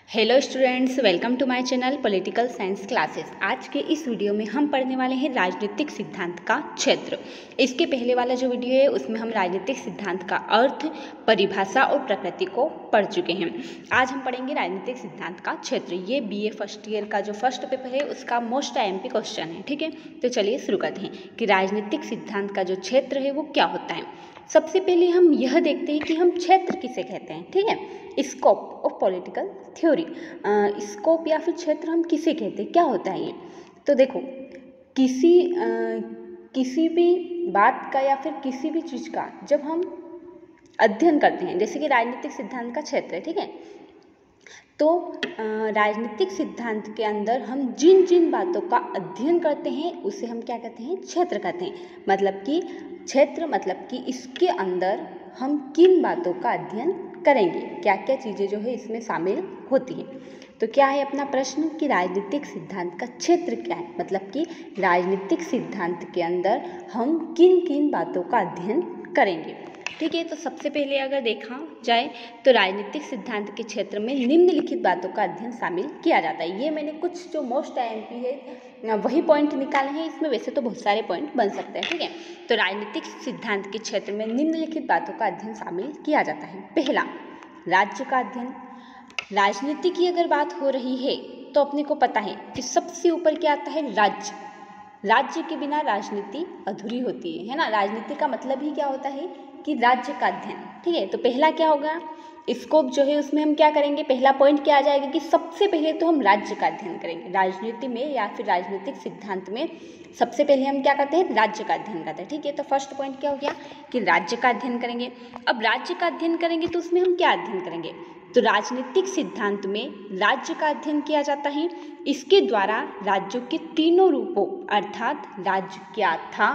Hello students, welcome to my channel political science classes. आज के इस वीडियो में हम पढ़ने वाले हैं राजनीतिक सिद्धांत का क्षेत्र। इसके पहले वाला जो वीडियो है उसमें हम राजनीतिक सिद्धांत का अर्थ, परिभाषा और प्रकृति को पढ़ चुके हैं। आज हम पढ़ेंगे राजनीतिक सिद्धांत का क्षेत्र। ये बीए फर्स्ट ईयर का जो फर्स्ट पेपर है उसका मोस्ट आईएमपी क्वेश्चन है। ठीक है, तो चलिए शुरू करते हैं कि राजनीतिक सिद्धांत का जो क्षेत्र है वो क्या होता है। सबसे पहले हम यह देखते हैं कि हम क्षेत्र किसे कहते हैं। ठीक है, scope of political theory. Scope या फिर क्षेत्र हम किसे कहते हैं, क्या होता है ये। तो देखो, किसी भी बात का या फिर किसी भी चीज़ का जब हम अध्ययन करते हैं, जैसे कि राजनीतिक सिद्धांत का क्षेत्र है, ठीक है, तो राजनीतिक सिद्धांत के अंदर हम जिन जिन बातों का अध्ययन करते हैं उसे हम क्या कहते हैं, क्षेत्र कहते हैं। मतलब कि क्षेत्र मतलब कि इसके अंदर हम किन बातों का अध्ययन करेंगे, क्या क्या चीज़ें जो है इसमें शामिल होती हैं। तो क्या है अपना प्रश्न कि राजनीतिक सिद्धांत का क्षेत्र क्या है। मतलब कि राजनीतिक सिद्धांत के अंदर हम किन किन बातों का अध्ययन करेंगे। ठीक है, तो सबसे पहले अगर देखा जाए तो राजनीतिक सिद्धांत के क्षेत्र में निम्नलिखित बातों का अध्ययन शामिल किया जाता है। ये मैंने कुछ जो मोस्ट आईएमपी है वही पॉइंट निकाले हैं इसमें, वैसे तो बहुत सारे पॉइंट बन सकते हैं। ठीक है, तो राजनीतिक सिद्धांत के क्षेत्र में निम्नलिखित बातों का अध्ययन शामिल किया जाता है। पहला, राज्य का अध्ययन। राजनीति की अगर बात हो रही है तो अपने को पता है कि सबसे ऊपर क्या आता है, राज्य। राज्य के बिना राजनीति अधूरी होती है ना। राजनीति का मतलब ही क्या होता है कि राज्य का अध्ययन। ठीक है, तो पहला क्या होगा, स्कोप जो है उसमें हम क्या करेंगे, पहला पॉइंट क्या आ जाएगा कि सबसे पहले तो हम राज्य का अध्ययन करेंगे। राजनीति में या फिर राजनीतिक सिद्धांत में सबसे पहले हम क्या करते हैं, राज्य का अध्ययन करते हैं। ठीक है, तो फर्स्ट पॉइंट क्या हो गया कि राज्य का अध्ययन करेंगे। अब राज्य का अध्ययन करेंगे तो उसमें हम क्या अध्ययन करेंगे, तो राजनीतिक सिद्धांत में राज्य का अध्ययन किया जाता है। इसके द्वारा राज्यों के तीनों रूपों अर्थात राज्य क्या था,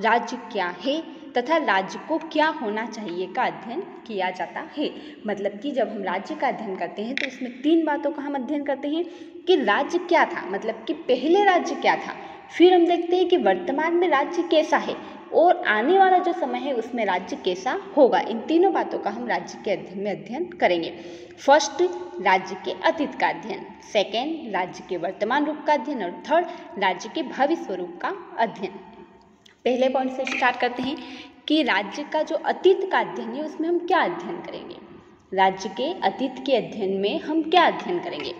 राज्य क्या है तथा राज्य को क्या होना चाहिए का अध्ययन किया जाता है। मतलब कि जब हम राज्य का अध्ययन करते हैं तो उसमें तीन बातों का हम अध्ययन करते हैं कि राज्य क्या था, मतलब कि पहले राज्य क्या था, फिर हम देखते हैं कि वर्तमान में राज्य कैसा है और आने वाला जो समय है उसमें राज्य कैसा होगा। इन तीनों बातों का हम राज्य के अध्ययन में अध्ययन करेंगे। फर्स्ट, राज्य के अतीत का अध्ययन। सेकेंड, राज्य के वर्तमान रूप का अध्ययन। और थर्ड, राज्य के भावी स्वरूप का अध्ययन। पहले पॉइंट से स्टार्ट करते हैं कि राज्य का जो अतीत का अध्ययन है उसमें हम क्या अध्ययन करेंगे। राज्य के अतीत के अध्ययन में हम क्या अध्ययन करेंगे,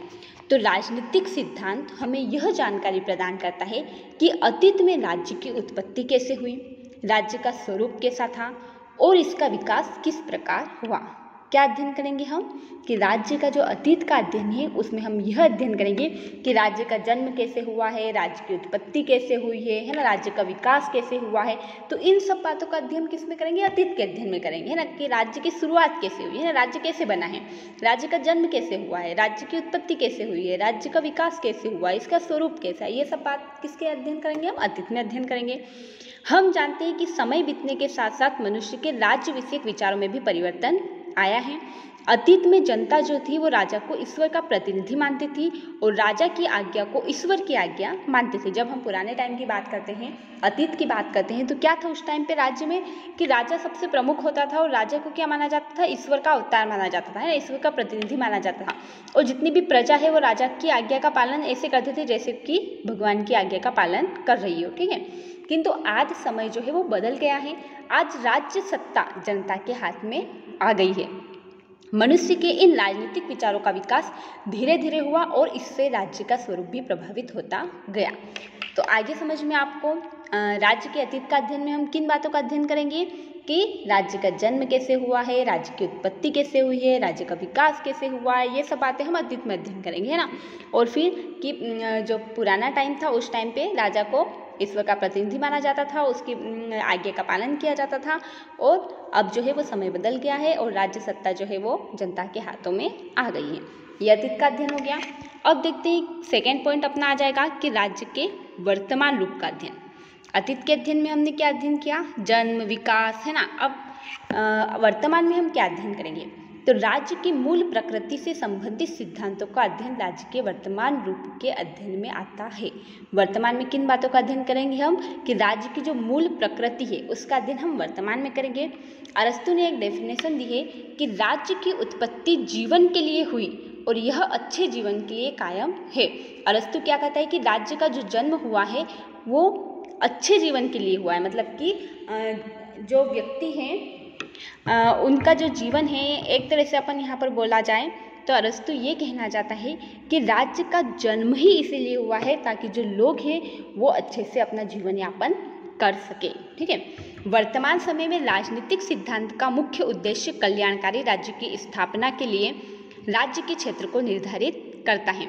तो राजनीतिक सिद्धांत हमें यह जानकारी प्रदान करता है कि अतीत में राज्य की उत्पत्ति कैसे हुई, राज्य का स्वरूप कैसा था और इसका विकास किस प्रकार हुआ। क्या अध्ययन करेंगे हम कि राज्य का जो अतीत का अध्ययन है उसमें हम यह अध्ययन करेंगे कि राज्य का जन्म कैसे हुआ है, राज्य की उत्पत्ति कैसे हुई है ना, राज्य का विकास कैसे हुआ है। तो इन सब बातों का अध्ययन किस में करेंगे, अतीत के अध्ययन में करेंगे, है ना, कि राज्य की शुरुआत कैसे हुई है ना, राज्य कैसे बना है, राज्य का जन्म कैसे हुआ है, राज्य की उत्पत्ति कैसे हुई है, राज्य का विकास कैसे हुआ है, इसका स्वरूप कैसा है। ये सब बात किसके अध्ययन करेंगे, हम अतीत में अध्ययन करेंगे। हम जानते हैं कि समय बीतने के साथ साथ मनुष्य के राज्य विषयक विचारों में भी परिवर्तन आया है। अतीत में जनता जो थी वो राजा को ईश्वर का प्रतिनिधि मानती थी और राजा की आज्ञा को ईश्वर की आज्ञा मानते थे। जब हम पुराने टाइम की बात करते हैं, अतीत की बात करते हैं, तो क्या था उस टाइम पे राज्य में कि राजा सबसे प्रमुख होता था और राजा को क्या माना जाता था, ईश्वर का अवतार माना जाता था, है ना, ईश्वर का प्रतिनिधि माना जाता था। और जितनी भी प्रजा है वो राजा की आज्ञा का पालन ऐसे करते थे जैसे कि भगवान की आज्ञा का पालन कर रही हो। ठीक है, किंतु आज समय जो है वो बदल गया है। आज राज्य सत्ता जनता के हाथ में आ गई है। मनुष्य के इन राजनीतिक विचारों का विकास धीरे धीरे हुआ और इससे राज्य का स्वरूप भी प्रभावित होता गया। तो आगे समझ में आपको राज्य के अतीत का अध्ययन में हम किन बातों का अध्ययन करेंगे कि राज्य का जन्म कैसे हुआ है, राज्य की उत्पत्ति कैसे हुई है, राज्य का विकास कैसे हुआ है, ये सब बातें हम अतीत में अध्ययन करेंगे, है ना। और फिर कि जो पुराना टाइम था उस टाइम पे राजा को ईश्वर का प्रतिनिधि माना जाता था, उसकी आज्ञा का पालन किया जाता था। और अब जो है वो समय बदल गया है और राज्य सत्ता जो है वो जनता के हाथों में आ गई है। ये अतीत का अध्ययन हो गया। अब देखते हैं सेकेंड पॉइंट अपना आ जाएगा कि राज्य के वर्तमान रूप का अध्ययन। अतीत के अध्ययन में हमने क्या अध्ययन किया, जन्म, विकास, है ना। अब वर्तमान में हम क्या अध्ययन करेंगे, तो राज्य की मूल प्रकृति से संबंधित सिद्धांतों का अध्ययन राज्य के वर्तमान रूप के अध्ययन में आता है। वर्तमान में किन बातों का अध्ययन करेंगे हम कि राज्य की जो मूल प्रकृति है उसका अध्ययन हम वर्तमान में करेंगे। अरस्तु ने एक डेफिनेशन दी है कि राज्य की उत्पत्ति जीवन के लिए हुई और यह अच्छे जीवन के लिए कायम है। अरस्तु क्या कहता है कि राज्य का जो जन्म हुआ है वो अच्छे जीवन के लिए हुआ है, मतलब कि जो व्यक्ति हैं उनका जो जीवन है, एक तरह से अपन यहाँ पर बोला जाए तो अरस्तु ये कहना चाहता है कि राज्य का जन्म ही इसीलिए हुआ है ताकि जो लोग हैं वो अच्छे से अपना जीवन यापन कर सके। ठीक है, वर्तमान समय में राजनीतिक सिद्धांत का मुख्य उद्देश्य कल्याणकारी राज्य की स्थापना के लिए राज्य के क्षेत्र को निर्धारित करता है।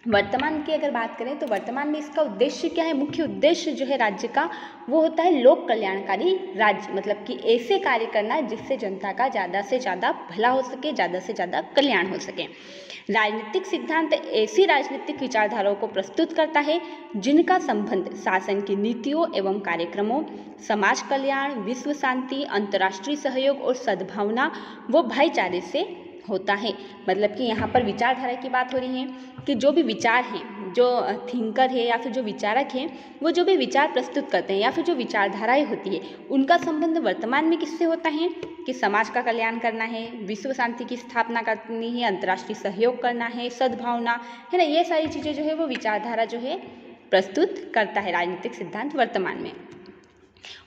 वर्तमान की अगर बात करें तो वर्तमान में इसका उद्देश्य क्या है, मुख्य उद्देश्य जो है राज्य का वो होता है लोक कल्याणकारी राज्य, मतलब कि ऐसे कार्य करना जिससे जनता का ज़्यादा से ज़्यादा भला हो सके, ज़्यादा से ज़्यादा कल्याण हो सके। राजनीतिक सिद्धांत ऐसी राजनीतिक विचारधाराओं को प्रस्तुत करता है जिनका संबंध शासन की नीतियों एवं कार्यक्रमों, समाज कल्याण, विश्व शांति, अंतर्राष्ट्रीय सहयोग और सद्भावना व भाईचारे से होता है। मतलब कि यहाँ पर विचारधारा की बात हो रही है कि जो भी विचार हैं, जो थिंकर है या फिर जो विचारक हैं, वो जो भी विचार प्रस्तुत करते हैं या फिर जो विचारधाराएं होती है उनका संबंध वर्तमान में किससे होता है कि समाज का कल्याण करना है, विश्व शांति की स्थापना करनी है, अंतर्राष्ट्रीय सहयोग करना है, सद्भावना है ना, ये सारी चीज़ें जो है वो विचारधारा जो है प्रस्तुत करता है राजनीतिक सिद्धांत वर्तमान में।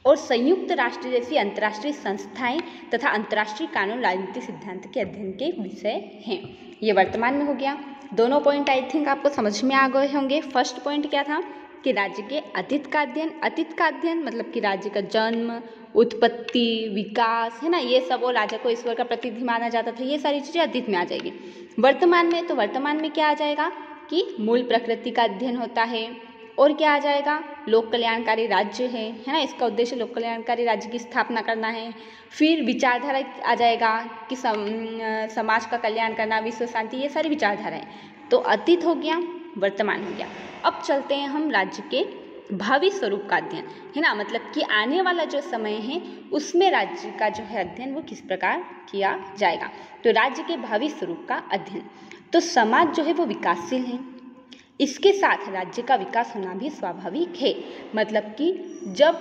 और संयुक्त राष्ट्र जैसी अंतर्राष्ट्रीय संस्थाएं तथा अंतर्राष्ट्रीय कानून राजनीतिक सिद्धांत के अध्ययन के विषय हैं। ये वर्तमान में हो गया। दोनों पॉइंट आई थिंक आपको समझ में आ गए होंगे। फर्स्ट पॉइंट क्या था कि राज्य के अतीत का अध्ययन, अतीत का अध्ययन मतलब कि राज्य का जन्म, उत्पत्ति, विकास है ना, ये सब, और राजा को ईश्वर का प्रतिनिधि माना जाता था, ये सारी चीज़ें अतीत में आ जाएगी। वर्तमान में तो वर्तमान में क्या आ जाएगा कि मूल प्रकृति का अध्ययन होता है, और क्या आ जाएगा, लोक कल्याणकारी राज्य है ना, इसका उद्देश्य लोक कल्याणकारी राज्य की स्थापना करना है। फिर विचारधारा आ जाएगा कि समाज का कल्याण करना, विश्व शांति, ये सारी विचारधाराएं। तो अतीत हो गया, वर्तमान हो गया। अब चलते हैं हम राज्य के भावी स्वरूप का अध्ययन, है ना, मतलब कि आने वाला जो समय है उसमें राज्य का जो है अध्ययन वो किस प्रकार किया जाएगा। तो राज्य के भावी स्वरूप का अध्ययन, तो समाज जो है वो विकासशील है, इसके साथ राज्य का विकास होना भी स्वाभाविक है। मतलब कि जब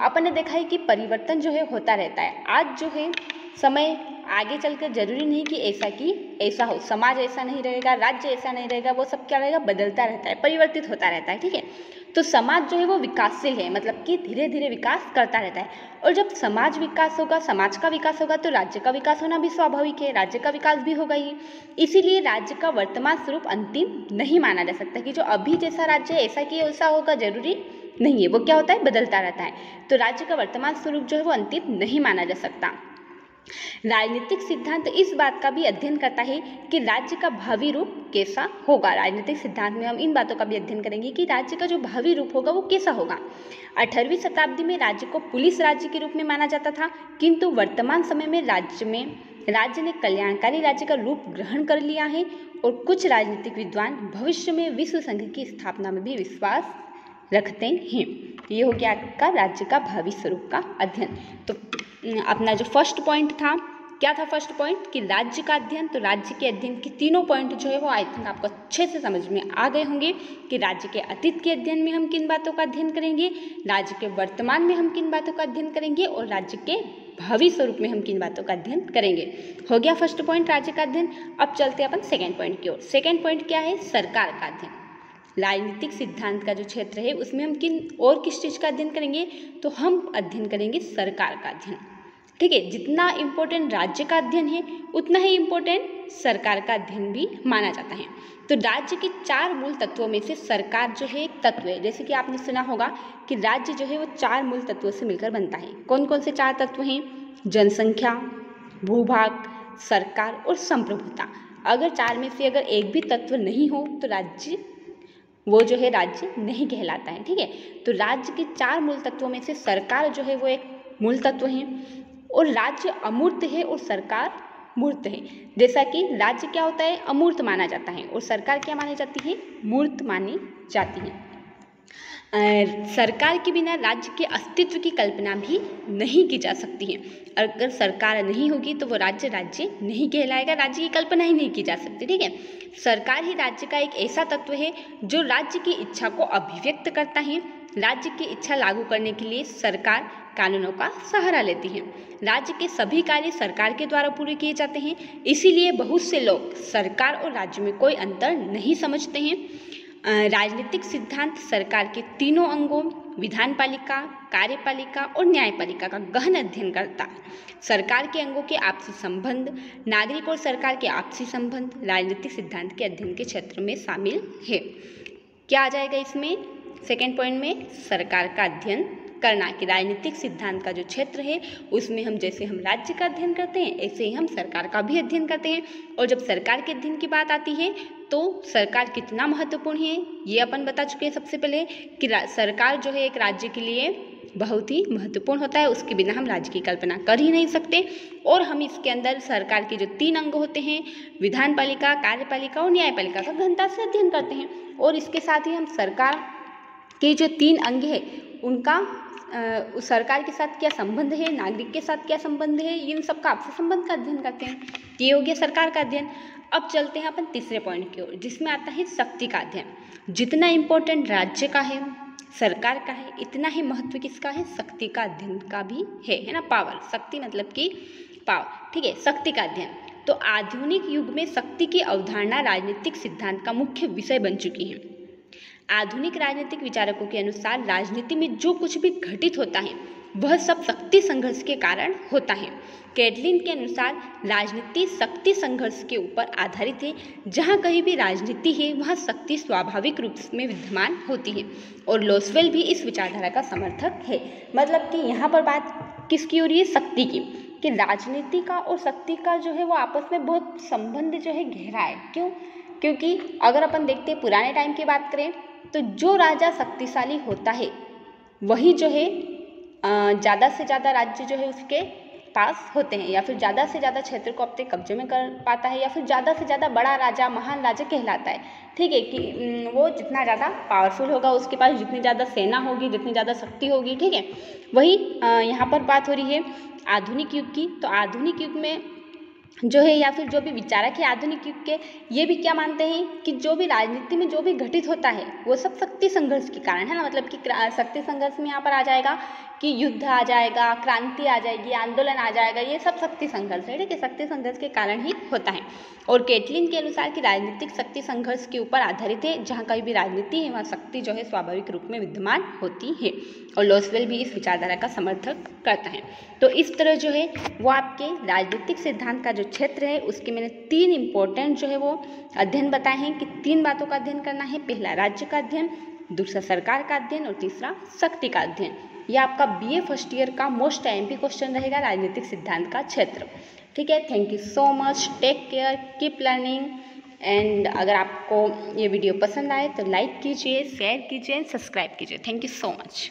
अपन ने देखा है कि परिवर्तन जो है होता रहता है, आज जो है समय आगे चलकर जरूरी नहीं कि ऐसा हो, समाज ऐसा नहीं रहेगा, राज्य ऐसा नहीं रहेगा, वो सब क्या रहेगा, बदलता रहता है, परिवर्तित होता रहता है। ठीक है, तो समाज जो है वो विकासशील है, मतलब कि धीरे धीरे विकास करता रहता है। और जब समाज विकास होगा, समाज का विकास होगा, तो राज्य का विकास होना भी स्वाभाविक है, राज्य का विकास भी होगा ही। इसीलिए राज्य का वर्तमान स्वरूप अंतिम नहीं माना जा सकता कि जो अभी जैसा राज्य है ऐसा कि ऐसा होगा, जरूरी नहीं है, वो क्या होता है, बदलता रहता है। तो राज्य का वर्तमान स्वरूप जो है वो अंतिम नहीं माना जा सकता। राजनीतिक सिद्धांत इस बात का भी अध्ययन करता है कि राज्य का भावी रूप कैसा होगा। राजनीतिक सिद्धांत में हम इन बातों का भी अध्ययन करेंगे कि राज्य का जो भावी रूप होगा वो कैसा होगा। 18वीं शताब्दी में राज्य को पुलिस राज्य के रूप में माना जाता था, किंतु वर्तमान समय में राज्य ने कल्याणकारी राज्य का रूप ग्रहण कर लिया है। और कुछ राजनीतिक विद्वान भविष्य में विश्व संघ की स्थापना में भी विश्वास रखते हैं। ये हो गया आपका राज्य का भावी स्वरूप का अध्ययन। तो अपना जो फर्स्ट पॉइंट था, क्या था फर्स्ट पॉइंट कि राज्य का अध्ययन, तो राज्य के अध्ययन के तीनों पॉइंट जो है वो आई थिंक आपको अच्छे से समझ में आ गए होंगे कि राज्य के अतीत के अध्ययन में हम किन बातों का अध्ययन करेंगे, राज्य के वर्तमान में हम किन बातों का अध्ययन करेंगे, और राज्य के भावी स्वरूप में हम किन बातों का अध्ययन करेंगे। हो गया फर्स्ट पॉइंट राज्य का अध्ययन। अब चलते हैं अपन सेकेंड पॉइंट की ओर। सेकेंड पॉइंट क्या है, सरकार का अध्ययन। राजनीतिक सिद्धांत का जो क्षेत्र है उसमें हम किस चीज़ का अध्ययन करेंगे, तो हम अध्ययन करेंगे सरकार का अध्ययन। ठीक है, जितना इम्पोर्टेंट राज्य का अध्ययन है उतना ही इम्पोर्टेंट सरकार का अध्ययन भी माना जाता है। तो राज्य के 4 मूल तत्वों में से सरकार जो है एक तत्व है। जैसे कि आपने सुना होगा कि राज्य जो है वो 4 मूल तत्वों से मिलकर बनता है। कौन कौन से 4 तत्व हैं, जनसंख्या, भूभाग, सरकार और संप्रभुता। अगर 4 में से अगर एक भी तत्व नहीं हो तो राज्य वो जो है राज्य नहीं कहलाता है। ठीक है, तो राज्य के 4 मूल तत्वों में से सरकार जो है वो एक मूल तत्व है, और राज्य अमूर्त है और सरकार मूर्त है। जैसा कि राज्य क्या होता है, अमूर्त माना जाता है, और सरकार क्या मानी जाती है, मूर्त मानी जाती है। सरकार के बिना राज्य के अस्तित्व की कल्पना भी नहीं की जा सकती है। अगर सरकार नहीं होगी तो वो राज्य नहीं कहलाएगा, राज्य की कल्पना ही नहीं की जा सकती। ठीक है, सरकार ही राज्य का एक ऐसा तत्व है जो राज्य की इच्छा को अभिव्यक्त करता है। राज्य की इच्छा लागू करने के लिए सरकार कानूनों का सहारा लेती हैं। राज्य के सभी कार्य सरकार के द्वारा पूरे किए जाते हैं, इसीलिए बहुत से लोग सरकार और राज्य में कोई अंतर नहीं समझते हैं। राजनीतिक सिद्धांत सरकार के तीनों अंगों विधानपालिका, कार्यपालिका और न्यायपालिका का गहन अध्ययन करता है। सरकार के अंगों के आपसी संबंध, नागरिक और सरकार के आपसी संबंध राजनीतिक सिद्धांत के अध्ययन के क्षेत्र में शामिल है। क्या आ जाएगा इसमें? सेकेंड पॉइंट में सरकार का अध्ययन करना, कि राजनीतिक सिद्धांत का जो क्षेत्र है उसमें हम जैसे हम राज्य का अध्ययन करते हैं ऐसे ही हम सरकार का भी अध्ययन करते हैं। और जब सरकार के अध्ययन की बात आती है तो सरकार कितना महत्वपूर्ण है ये अपन बता चुके हैं सबसे पहले, कि सरकार जो है एक राज्य के लिए बहुत ही महत्वपूर्ण होता है, उसके बिना हम राज्य की कल्पना कर ही नहीं सकते। और हम इसके अंदर सरकार के जो 3 अंग होते हैं विधानपालिका, कार्यपालिका और न्यायपालिका का गहनता से अध्ययन करते हैं। और इसके साथ ही हम सरकार के जो 3 अंग है उनका सरकार के साथ क्या संबंध है, नागरिक के साथ क्या संबंध है, इन सब का आपसी संबंध का अध्ययन करते हैं। ये हो गया सरकार का अध्ययन। अब चलते हैं अपन तीसरे पॉइंट की ओर, जिसमें आता है शक्ति का अध्ययन। जितना इम्पोर्टेंट राज्य का है, सरकार का है, इतना ही महत्व किसका है? शक्ति का अध्ययन का भी है ना। पावर, शक्ति मतलब कि पावर, ठीक है। शक्ति का अध्ययन, तो आधुनिक युग में शक्ति की अवधारणा राजनीतिक सिद्धांत का मुख्य विषय बन चुकी है। आधुनिक राजनीतिक विचारकों के अनुसार राजनीति में जो कुछ भी घटित होता है वह सब शक्ति संघर्ष के कारण होता है। कैटलिन के अनुसार राजनीति शक्ति संघर्ष के ऊपर आधारित है। जहाँ कहीं भी राजनीति है वहाँ शक्ति स्वाभाविक रूप में विद्यमान होती है। और लोसवेल भी इस विचारधारा का समर्थक है। मतलब कि यहाँ पर बात किसकी हो रही है? शक्ति की, कि राजनीति का और शक्ति का जो है वो आपस में बहुत संबंध जो है गहरा है। क्यों? क्योंकि अगर अपन देखते हैं पुराने टाइम की बात करें तो जो राजा शक्तिशाली होता है वही जो है ज़्यादा से ज़्यादा राज्य जो है उसके पास होते हैं, या फिर ज़्यादा से ज़्यादा क्षेत्र को अपने कब्जे में कर पाता है, या फिर ज़्यादा से ज़्यादा बड़ा राजा, महान राजा कहलाता है। ठीक है, कि वो जितना ज़्यादा पावरफुल होगा, उसके पास जितनी ज़्यादा सेना होगी, जितनी ज़्यादा शक्ति होगी, ठीक है। वही यहाँ पर बात हो रही है आधुनिक युग की। तो आधुनिक युग में जो है, या फिर जो भी विचारक है आधुनिक युग के, ये भी क्या मानते हैं कि जो भी राजनीति में जो भी घटित होता है वो सब शक्ति संघर्ष के कारण है ना। मतलब कि शक्ति संघर्ष में यहाँ पर आ जाएगा कि युद्ध आ जाएगा, क्रांति आ जाएगी, आंदोलन आ जाएगा, ये सब शक्ति संघर्ष है, ठीक है। शक्ति संघर्ष के कारण ही होता है। और कैटलिन के अनुसार कि राजनीतिक शक्ति संघर्ष के ऊपर आधारित है। जहाँ कहीं भी राजनीति है वहाँ शक्ति जो है स्वाभाविक रूप में विद्यमान होती है। और लोसवेल भी इस विचारधारा का समर्थक करता है। तो इस तरह जो है वो आपके राजनीतिक सिद्धांत का जो क्षेत्र है उसके मैंने 3 इंपॉर्टेंट जो है वो अध्ययन बताए हैं कि 3 बातों का अध्ययन करना है। पहला राज्य का अध्ययन, दूसरा सरकार का अध्ययन और तीसरा शक्ति का अध्ययन। यह आपका BA फर्स्ट ईयर का मोस्ट IMP क्वेश्चन रहेगा राजनीतिक सिद्धांत का क्षेत्र। ठीक है, thank you so much, take care, keep learning. And अगर आपको ये वीडियो पसंद आए तो लाइक कीजिए, शेयर कीजिए, सब्सक्राइब कीजिए। Thank you so much.